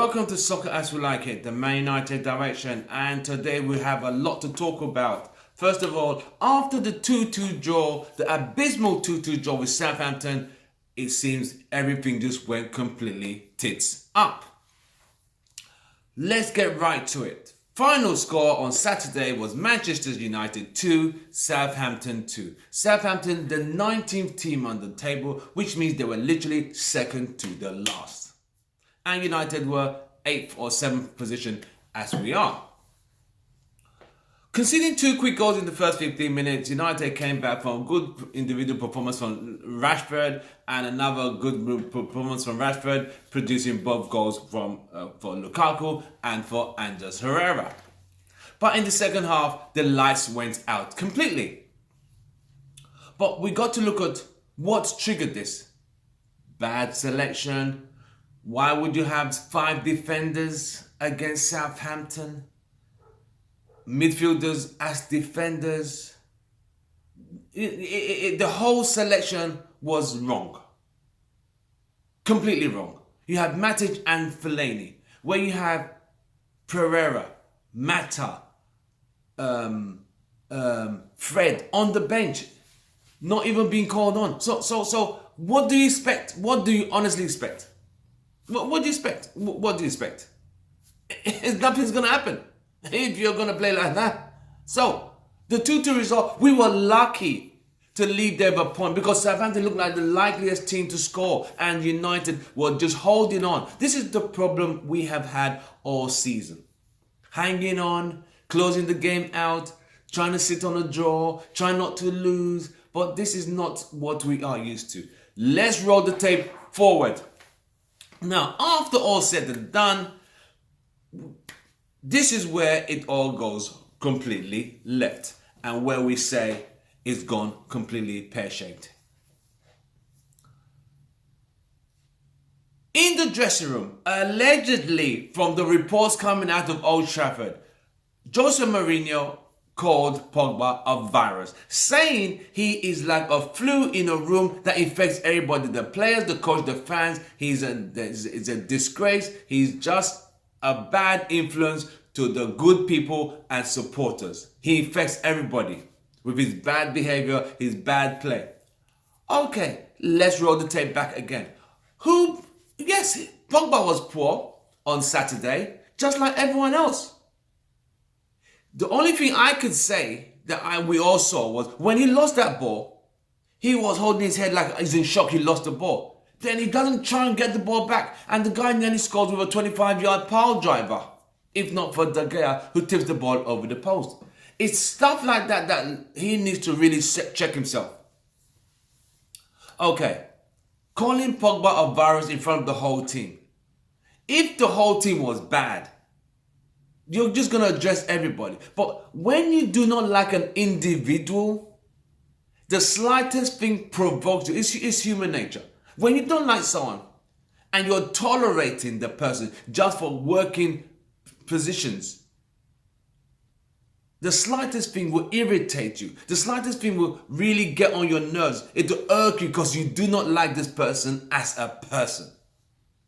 Welcome to Soccer As We Like It, the Man United direction, and today we have a lot to talk about. First of all, after the 2-2 draw, the abysmal 2-2 draw with Southampton, it seems everything just went completely tits up. Let's get right to it. Final score on Saturday was Manchester United 2, Southampton 2. Southampton, the 19th team on the table, which means they were literally second to the last. And United were 8th or 7th position as we are. Conceding 2 quick goals in the first 15 minutes, United came back from a good individual performance from Rashford and another good performance from Rashford, producing both goals from for Lukaku and for Andres Herrera. But in the second half, the lights went out completely. But we got to look at what triggered this. Bad selection. Why would you have 5 defenders against Southampton? Midfielders as defenders. The whole selection was wrong. Completely wrong. You have Matic and Fellaini, where you have Pereira, Mata, Fred on the bench, not even being called on. So what do you expect? What do you honestly expect? What do you expect? What do you expect? Nothing's going to happen if you're going to play like that. So, the 2-2 result, we were lucky to lead there by a point because Southampton looked like the likeliest team to score and United were just holding on. This is the problem we have had all season. Hanging on, closing the game out, trying to sit on a draw, trying not to lose. But this is not what we are used to. Let's roll the tape forward. Now, after all said and done, this is where it all goes completely left and where we say it's gone completely pear-shaped. In the dressing room, allegedly from the reports coming out of Old Trafford, Jose Mourinho called Pogba a virus, saying he is like a flu in a room that infects everybody, the players, the coach, the fans. He's a disgrace. He's just a bad influence to the good people and supporters. He infects everybody with his bad behavior, his bad play. Okay, let's roll the tape back again. Yes, Pogba was poor on Saturday, just like everyone else. The only thing I could say that we all saw was when he lost that ball, he was holding his head like he's in shock he lost the ball. Then he doesn't try and get the ball back, and the guy nearly scores with a 25-yard pile driver, if not for De Gea, who tips the ball over the post. It's stuff like that that he needs to really check himself. Okay, calling Pogba a virus in front of the whole team. If the whole team was bad, you're just going to address everybody. But when you do not like an individual, the slightest thing provokes you. It's human nature. When you don't like someone and you're tolerating the person just for working positions, the slightest thing will irritate you. The slightest thing will really get on your nerves. It will irk you because you do not like this person as a person.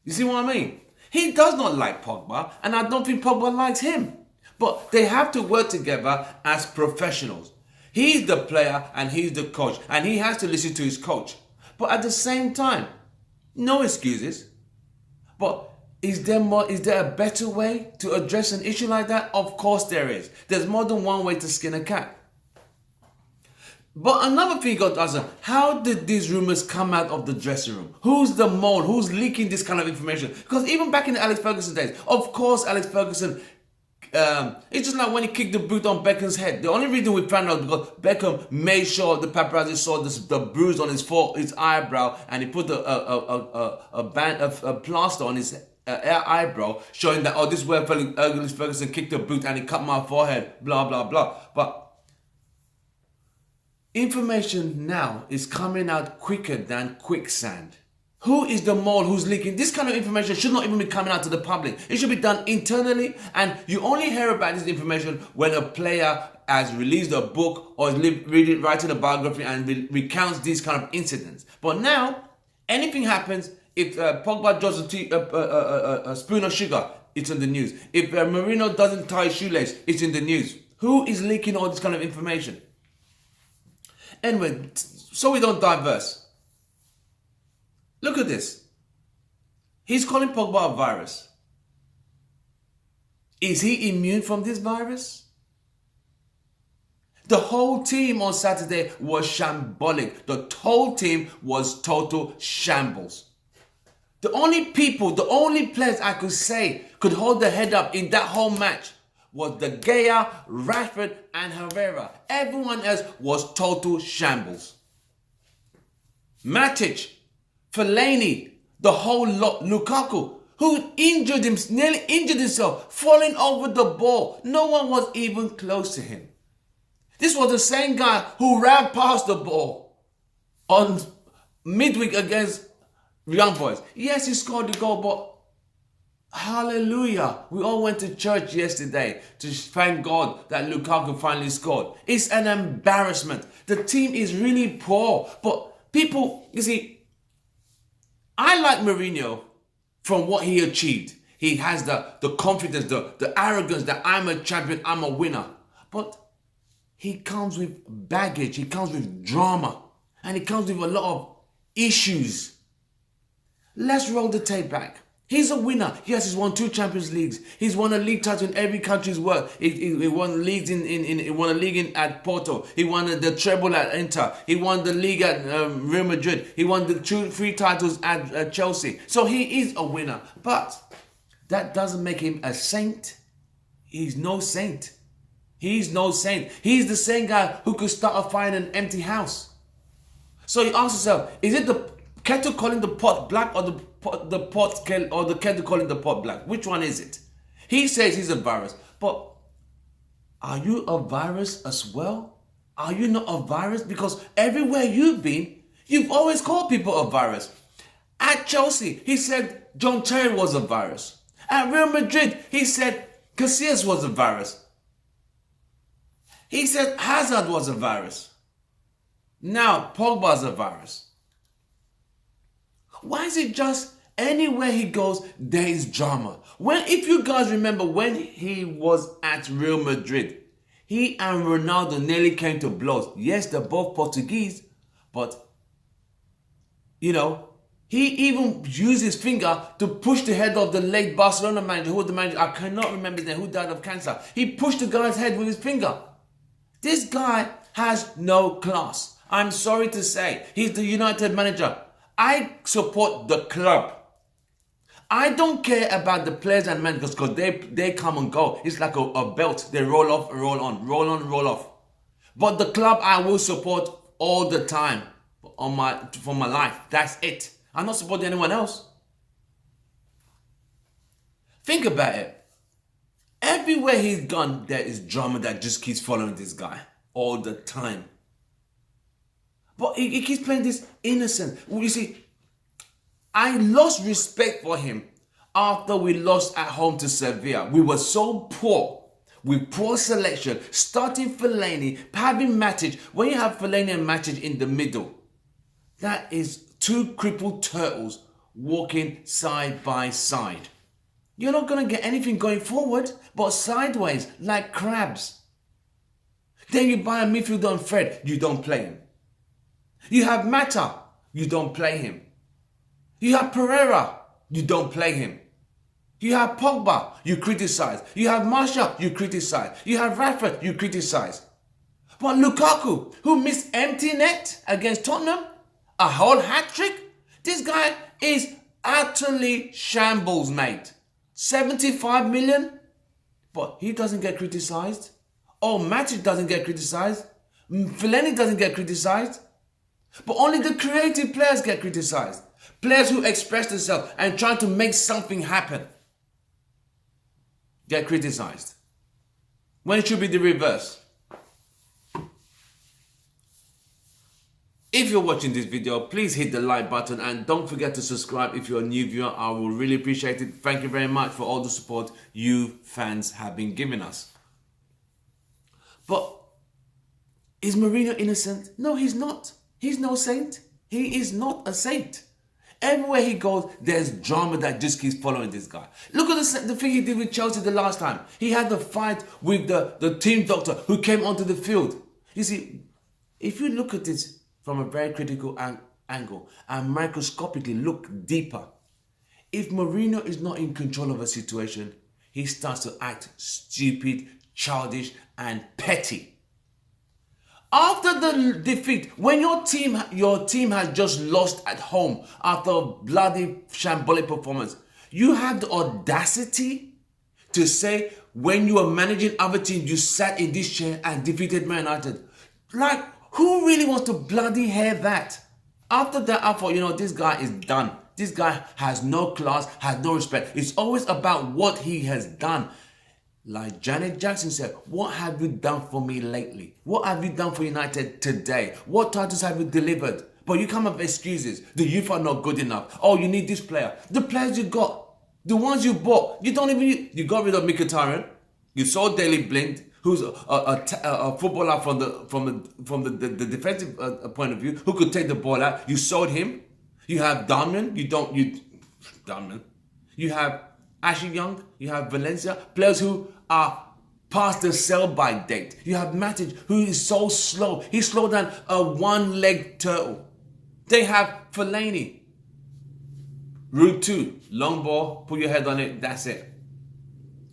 You see what I mean? He does not like Pogba, and I don't think Pogba likes him. But they have to work together as professionals. He's the player and he's the coach, and he has to listen to his coach. But at the same time, no excuses. But is there a better way to address an issue like that? Of course there is. There's more than one way to skin a cat. But another thing got to ask, how did these rumors come out of the dressing room? Who's the mole? Who's leaking this kind of information? Because even back in the Alex Ferguson days, of course Alex Ferguson, it's just like when he kicked the boot on Beckham's head. The only reason we found out because Beckham made sure the paparazzi saw the bruise on his eyebrow, and he put a plaster on his eyebrow, showing that, oh, this is where Alex Ferguson kicked the boot and he cut my forehead, blah, blah, blah. But information now is coming out quicker than quicksand. Who is the mole who's leaking? This kind of information should not even be coming out to the public. It should be done internally, and you only hear about this information when a player has released a book or is writing a biography and recounts these kind of incidents. But now, anything happens, If Pogba drops a spoon of sugar, it's in the news. If Mourinho doesn't tie his shoelace, it's in the news. Who is leaking all this kind of information? Anyway, so we don't diverse. Look at this. He's calling Pogba a virus. Is he immune from this virus? The whole team on Saturday was shambolic. The whole team was total shambles. The only players I could say could hold their head up in that whole match was De Gea, Rashford, and Herrera. Everyone else was total shambles. Matic, Fellaini, the whole lot, Lukaku, who nearly injured himself, falling over the ball. No one was even close to him. This was the same guy who ran past the ball on midweek against Young Boys. Yes, he scored the goal, but hallelujah. We all went to church yesterday to thank God that Lukaku finally scored. It's an embarrassment. The team is really poor. But people, you see, I like Mourinho from what he achieved. He has the confidence, the arrogance that I'm a champion, I'm a winner. But he comes with baggage, he comes with drama, and he comes with a lot of issues. Let's roll the tape back. He's a winner. Yes, he's won 2 Champions Leagues. He's won a league title in every country's work. He won leagues he won a league at Porto. He won the treble at Inter. He won the league at Real Madrid. He won the 3 titles at Chelsea. So he is a winner. But that doesn't make him a saint. He's no saint. He's no saint. He's the same guy who could start a fire in an empty house. So you ask yourself, is it the kettle calling the pot black or the kettle calling the pot black? Which one is it? He says he's a virus. But are you a virus as well? Are you not a virus? Because everywhere you've been, you've always called people a virus. At Chelsea, he said John Terry was a virus. At Real Madrid, he said Casillas was a virus. He said Hazard was a virus. Now Pogba's a virus. Why is it just anywhere he goes, there is drama? If you guys remember when he was at Real Madrid, he and Ronaldo nearly came to blows. Yes, they're both Portuguese, but he even used his finger to push the head of the late Barcelona manager, who was the manager, I cannot remember his name, who died of cancer. He pushed the guy's head with his finger. This guy has no class. I'm sorry to say, he's the United manager. I support the club. I don't care about the players and managers because they come and go. It's like a belt. They roll off, roll on, roll on, roll off. But the club I will support all the time for my life. That's it. I'm not supporting anyone else. Think about it. Everywhere he's gone, there is drama that just keeps following this guy all the time. But he keeps playing this innocent. You see, I lost respect for him after we lost at home to Sevilla. We were so poor, with poor selection, starting Fellaini, having Matic. When you have Fellaini and Matic in the middle, that is 2 crippled turtles walking side by side. You're not going to get anything going forward, but sideways, like crabs. Then you buy a midfielder on Fred, you don't play him. You have Mata, you don't play him. You have Pereira, you don't play him. You have Pogba, you criticize. You have Martial, you criticize. You have Rashford, you criticize. But Lukaku, who missed empty net against Tottenham, a whole hat-trick, this guy is utterly shambles, mate. 75 million, but he doesn't get criticized. Oh, Matic doesn't get criticized. Fellaini doesn't get criticized. But only the creative players get criticized. Players who express themselves and try to make something happen get criticized. When it should be the reverse. If you're watching this video, please hit the like button and don't forget to subscribe if you're a new viewer. I will really appreciate it. Thank you very much for all the support you fans have been giving us. But is Mourinho innocent? No, he's not. He's no saint. He is not a saint. Everywhere he goes, there's drama that just keeps following this guy. Look at the thing he did with Chelsea the last time. He had the fight with the team doctor who came onto the field. You see, if you look at this from a very critical angle and microscopically look deeper, if Mourinho is not in control of a situation, he starts to act stupid, childish, and petty. After the defeat, when your team has just lost at home after a bloody shambolic performance, you have the audacity to say when you were managing other teams, you sat in this chair and defeated Man United. Like, who really wants to bloody hear that? After that, I thought, this guy is done. This guy has no class, has no respect. It's always about what he has done. Like Janet Jackson said, what have you done for me lately? What have you done for United today? What titles have you delivered? But you come up with excuses. The youth are not good enough. Oh, you need this player. The players you got, the ones you bought, you got rid of Mkhitaryan. You sold Daley Blind, who's a footballer from the defensive point of view, who could take the ball out. You sold him. You have Darmian. You have Ashley Young. You have Valencia. Players who are past the sell-by date. You have Matic, who is so slow. He's slower than a one-legged turtle. They have Fellaini. Route 2. Long ball. Put your head on it. That's it.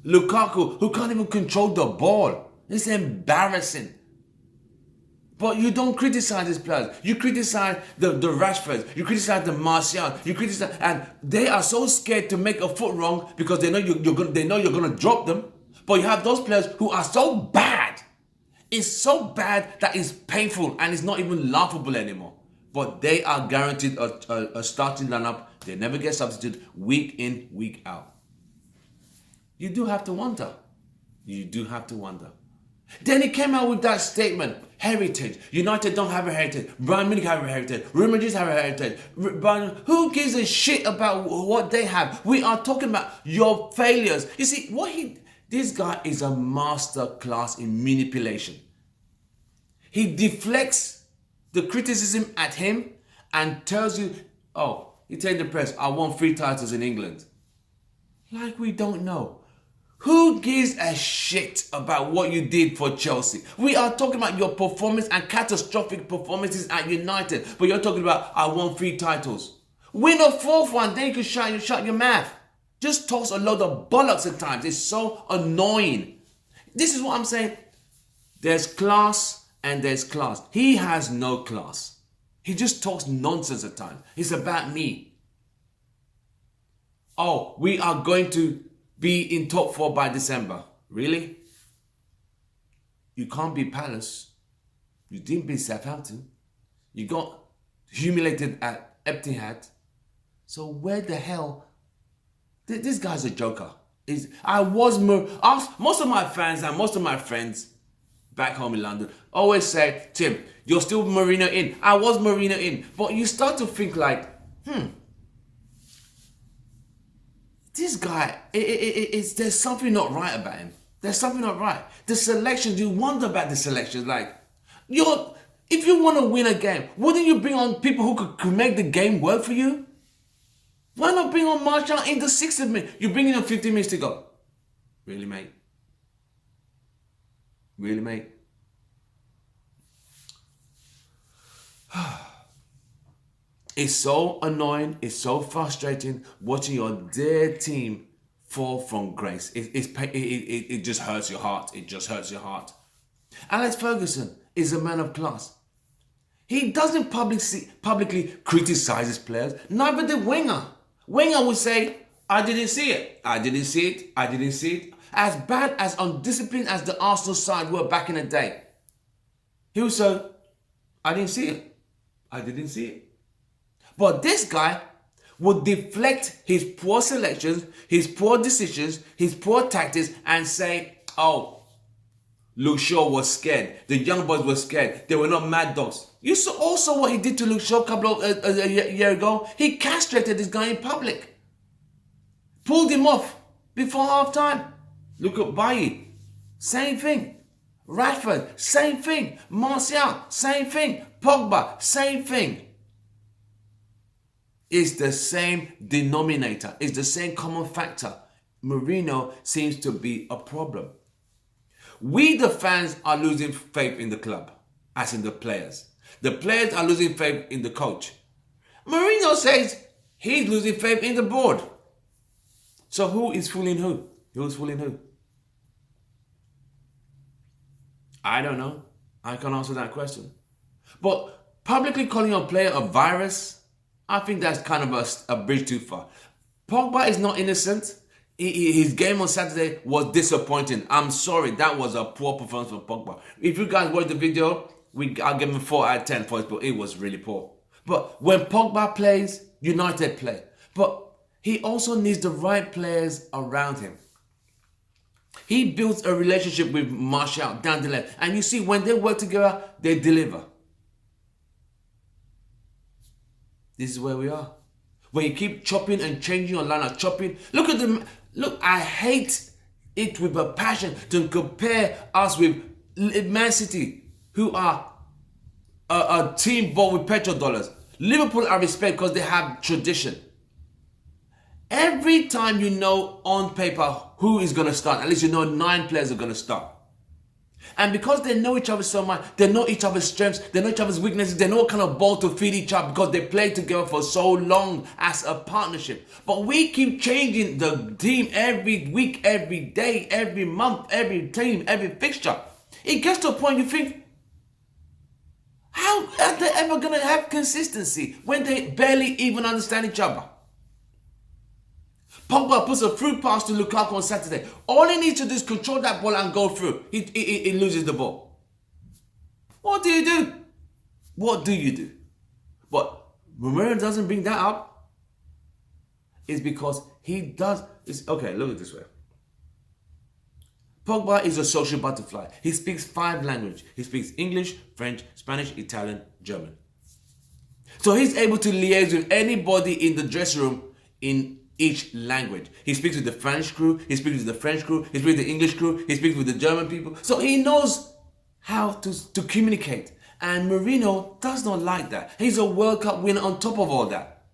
Lukaku, who can't even control the ball. It's embarrassing. But you don't criticize these players. You criticize the Rashfords. You criticize the Martial. You criticize, and they are so scared to make a foot wrong because they know you're gonna drop them. But you have those players who are so bad. It's so bad that it's painful and it's not even laughable anymore. But they are guaranteed a starting lineup. They never get substituted week in, week out. You do have to wonder. You do have to wonder. Then he came out with that statement, heritage. United don't have a heritage. Bayern Munich have a heritage. Real Madrid have a heritage. Who gives a shit about what they have? We are talking about your failures. You see, this guy is a master class in manipulation. He deflects the criticism at him and tells you, oh, he tells the press, I won 3 titles in England. Like we don't know. Who gives a shit about what you did for Chelsea? We are talking about your performance and catastrophic performances at United. But you're talking about, I won 3 titles. Win a 4th one, then you can shut your mouth. Just toss a load of bollocks at times. It's so annoying. This is what I'm saying. There's class and there's class. He has no class. He just talks nonsense at times. It's about me. Oh, we are going to be in top 4 by December. Really? You can't beat Palace. You didn't beat Southampton. You got humiliated at Etihad. So where the hell? This guy's a joker. Most of my fans and most of my friends back home in London always say, Tim, you're still Mourinho in. I was Mourinho in. But you start to think like, this guy, there's something not right about him. There's something not right. The selections, you wonder about the selections. Like, if you want to win a game, wouldn't you bring on people who could make the game work for you? Why not bring on Martial in the 60th minute? You bring in 15 minutes to go. Really, mate? Really, mate? It's so annoying, it's so frustrating watching your dear team fall from grace. It just hurts your heart. It just hurts your heart. Alex Ferguson is a man of class. He doesn't publicly criticize his players. Neither did Wenger. Wenger would say, I didn't see it. I didn't see it. I didn't see it. As bad, as undisciplined as the Arsenal side were back in the day. He would say, I didn't see it. I didn't see it. But this guy would deflect his poor selections, his poor decisions, his poor tactics and say, oh, Luke Shaw was scared. The young boys were scared. They were not mad dogs. You saw also what he did to Luke Shaw a year ago. He castrated this guy in public. Pulled him off before half time. Look at Bailly. Same thing. Rashford, same thing. Martial, same thing. Pogba, same thing. It's the same denominator. It's the same common factor. Mourinho seems to be a problem. We, the fans, are losing faith in the club, as in the players. The players are losing faith in the coach. Mourinho says he's losing faith in the board. So who is fooling who? Who's fooling who? I don't know. I can't answer that question. But publicly calling a player a virus, I think that's kind of a bridge too far. Pogba is not innocent. His game on Saturday was disappointing. I'm sorry, that was a poor performance for Pogba. If you guys watch the video, I'll give him 4 out of 10 points, but it was really poor. But when Pogba plays, United play. But he also needs the right players around him. He builds a relationship with Martial down the left. And you see, when they work together, they deliver. This is where we are. When you keep chopping and changing your lineup, chopping. Look at them. Look, I hate it with a passion to compare us with Man City, who are a team bought with petrodollars. Liverpool I respect because they have tradition. Every time you know on paper who is going to start, at least you know 9 players are going to start. And because they know each other so much, they know each other's strengths, they know each other's weaknesses, they know what kind of ball to feed each other because they played together for so long as a partnership. But we keep changing the team every week, every day, every month, every team, every fixture. It gets to a point you think, how are they ever going to have consistency when they barely even understand each other? Pogba puts a through pass to Lukaku on Saturday. All he needs to do is control that ball and go through. He loses the ball. What do you do? What do you do? But Mourinho doesn't bring that up. It's because he does. Okay, look at it this way. Pogba is a social butterfly. He speaks 5 languages. He speaks English, French, Spanish, Italian, German. So he's able to liaise with anybody in the dressing room in each language. He speaks with the French crew, he speaks with the French crew, he speaks with the English crew, he speaks with the German people. So he knows how to communicate. And Mourinho does not like that. He's a World Cup winner on top of all that.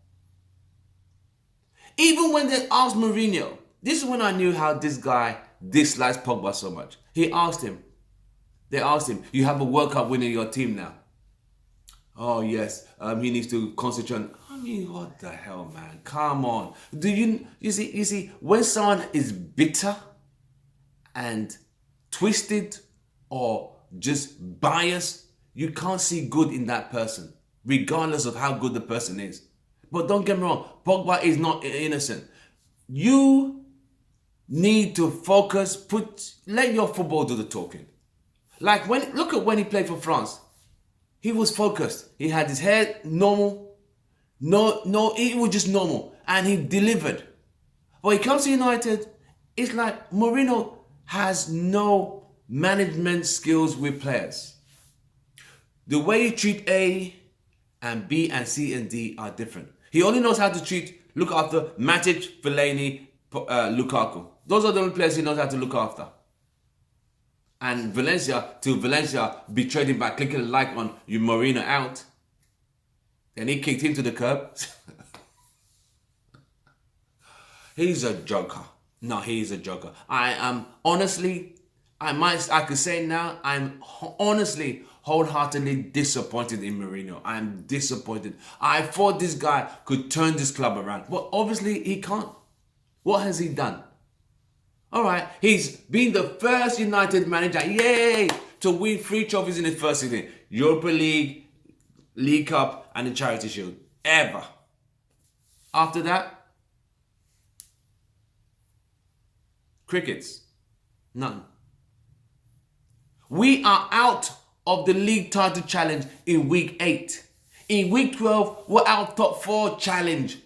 Even when they asked Mourinho, this is when I knew how this guy dislikes Pogba so much. They asked him, you have a World Cup winner in your team now. Oh yes, he needs to concentrate on. I mean, what the hell, man? Come on. You see, when someone is bitter and twisted or just biased, you can't see good in that person, regardless of how good the person is. But don't get me wrong, Pogba is not innocent. You need to focus, let your football do the talking. Like look at when he played for France. He was focused. He had his hair normal. No, it was just normal. And he delivered. When he comes to United, it's like Mourinho has no management skills with players. The way you treat A and B and C and D are different. He only knows how to look after Matic, Fellaini, Lukaku. Those are the only players he knows how to look after. And Valencia betrayed him by clicking a like on Mourinho out. Then he kicked him to the curb. He's a joker. No, he's a joker. I am honestly, I could say now, I'm honestly, wholeheartedly disappointed in Mourinho. I'm disappointed. I thought this guy could turn this club around. But obviously he can't. What has he done? All right, he's been the first United manager, yay, to win 3 trophies in his first season. Europa League, League Cup, and the Charity Shield. Ever. After that, crickets. None. We are out of the league title challenge in week 8. In week 12, we're out top 4 challenge.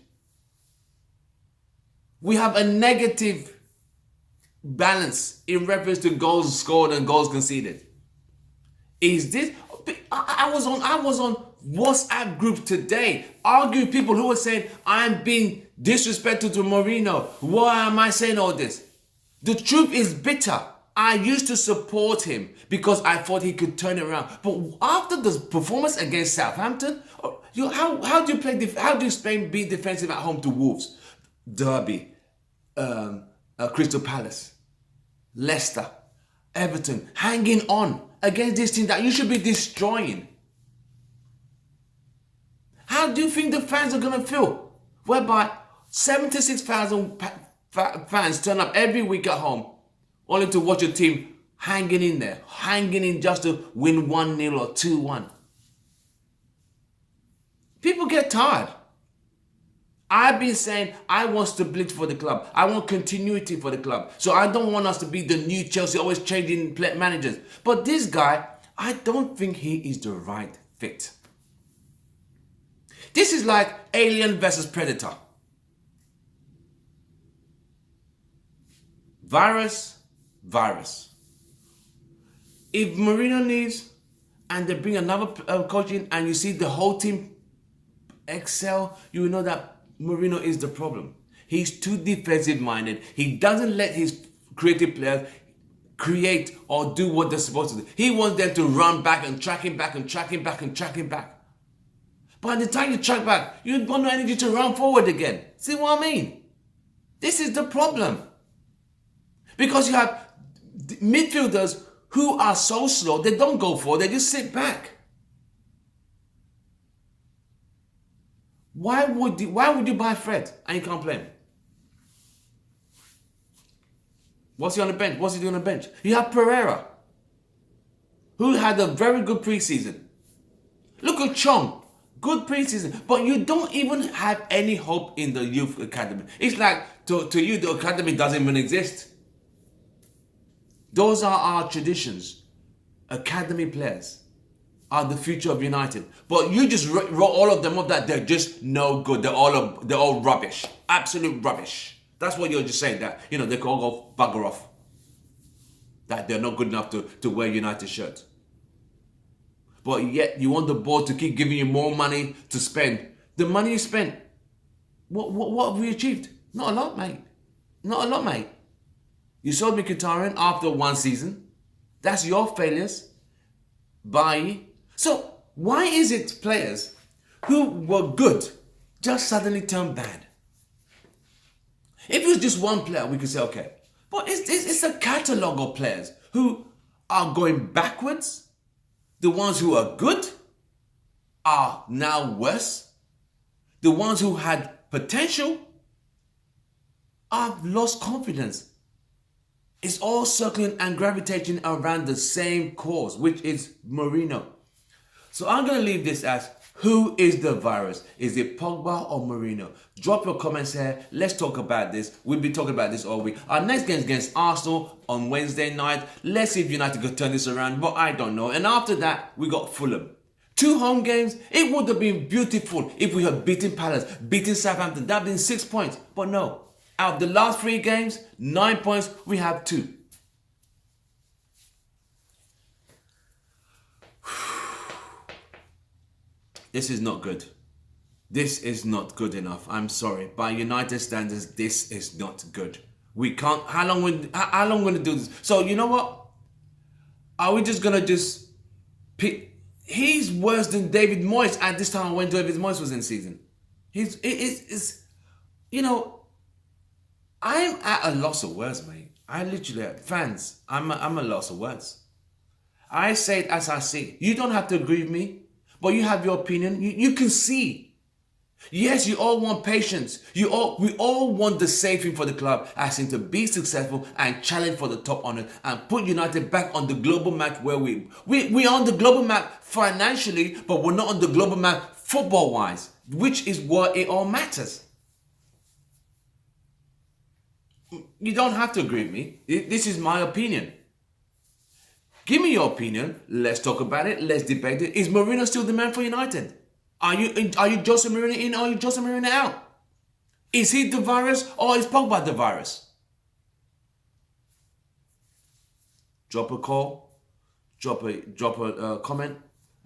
We have a negative balance in reference to goals scored and goals conceded. Is this? I was on WhatsApp group today arguing people who were saying I'm being disrespectful to Mourinho. Why am I saying all this? The truth is bitter. I used to support him because I thought he could turn it around. But after the performance against Southampton, how do you play? How do you Spain be defensive at home to Wolves, Derby, Crystal Palace, Leicester, Everton, hanging on against this team that you should be destroying? How do you think the fans are going to feel? Whereby 76,000 fans turn up every week at home only to watch your team hanging in there, hanging in just to win 1-0 or 2-1. People get tired. I've been saying I want stability for the club. I want continuity for the club. So I don't want us to be the new Chelsea, always changing managers. But this guy, I don't think he is the right fit. This is like Alien versus Predator. Virus. If Mourinho leaves and they bring another coach in and you see the whole team excel, you will know that Mourinho is the problem. He's too defensive minded. He doesn't let his creative players create or do what they're supposed to do. He wants them to run back and track him back and track him back and track him back. By the time you track back, you've got no energy to run forward again. See what I mean? This is the problem. Because you have midfielders who are so slow, they don't go forward, they just sit back. Why would you buy Fred and you can't play him? What's he on the bench? What's he doing on the bench? You have Pereira, who had a very good preseason. Look at Chong. Good preseason, but you don't even have any hope in the youth academy. It's like, to you, the academy doesn't even exist. Those are our traditions. Academy players are the future of United. But you just wrote all of them up that they're just no good. They're all rubbish. Absolute rubbish. That's what you're just saying, that, they can all go bugger off. That they're not good enough to wear United shirts. But yet you want the board to keep giving you more money to spend. The money you spent, what have we achieved? Not a lot, mate. Not a lot, mate. You sold Mkhitaryan after one season. That's your failures. Bailly. So why is it players who were good just suddenly turn bad? If it was just one player, we could say, okay. But it's a catalogue of players who are going backwards. The ones who are good are now worse. The ones who had potential have lost confidence. It's all circling and gravitating around the same cause, which is Mourinho. So I'm going to leave this as, who is the virus? Is it Pogba or Mourinho? Drop your comments here. Let's talk about this. We'll be talking about this all week. Our next game is against Arsenal on Wednesday night. Let's see if United could turn this around, but I don't know. And after that, we got Fulham. 2 home games. It would have been beautiful if we had beaten Palace, beaten Southampton. That would have been 6 points. But no. Out of the last 3 games, 9 points, we have 2. This is not good. This is not good enough. I'm sorry. By United standards, this is not good. We can't. How long going to do this? So you know what? Are we just gonna just pick? He's worse than David Moyes at this time when David Moyes was in season. I'm at a loss of words, mate. I literally, fans, I'm a loss of words. I say it as I see it. You don't have to agree with me, but you have your opinion. You can see. Yes, you all want patience. We all want the same thing for the club, as in to be successful and challenge for the top honor and put United back on the global map where we're on the global map financially, but we're not on the global map football-wise, which is what it all matters. You don't have to agree with me. This is my opinion. Give me your opinion. Let's talk about it. Let's debate it. Is Mourinho still the man for United? Are you Jose Mourinho in or are you Jose Mourinho out? Is he the virus or is Pogba the virus? Drop a call, drop a comment,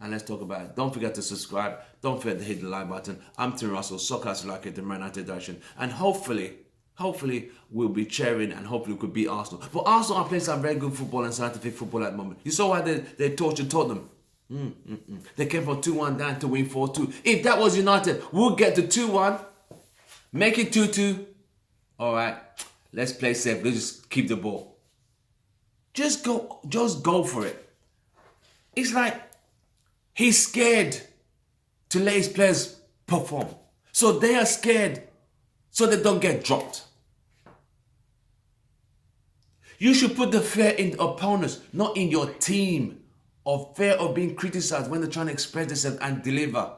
and let's talk about it. Don't forget to subscribe. Don't forget to hit the like button. I'm Tim Russell, Soccer as Like It, the Man United Direction. And hopefully, hopefully we'll be cheering and hopefully we could beat Arsenal. But Arsenal are playing some very good football and scientific football at the moment. You saw why they tortured Tottenham. They came from 2-1 down to win 4-2. If that was United, we'll get to 2-1, make it 2-2. All right, let's play safe. Let's just keep the ball. Just go for it. It's like he's scared to let his players perform. So they are scared so they don't get dropped. You should put the fear in opponents, not in your team. Of fear of being criticized when they're trying to express themselves and deliver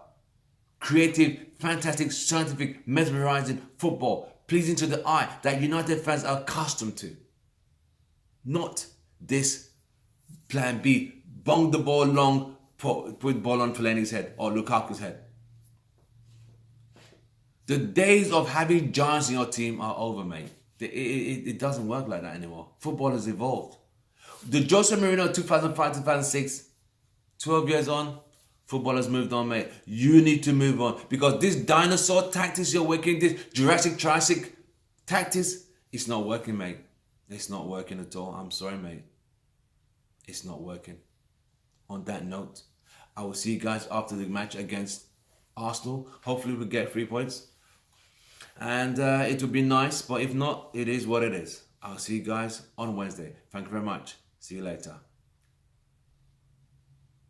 creative, fantastic, scientific, mesmerizing football, pleasing to the eye that United fans are accustomed to. Not this plan B, bong the ball long, put the ball on Fellaini's head or Lukaku's head. The days of having giants in your team are over, mate. It doesn't work like that anymore. Football has evolved. The Jose Mourinho 2005-2006, 12 years on, football has moved on, mate. You need to move on because this dinosaur tactics you're working, this Jurassic tactics, it's not working, mate. It's not working at all. I'm sorry, mate. It's not working. On that note, I will see you guys after the match against Arsenal. Hopefully we'll get 3 points. And it would be nice, but if not, it is what it is. I'll see you guys on Wednesday. Thank you very much. See you later.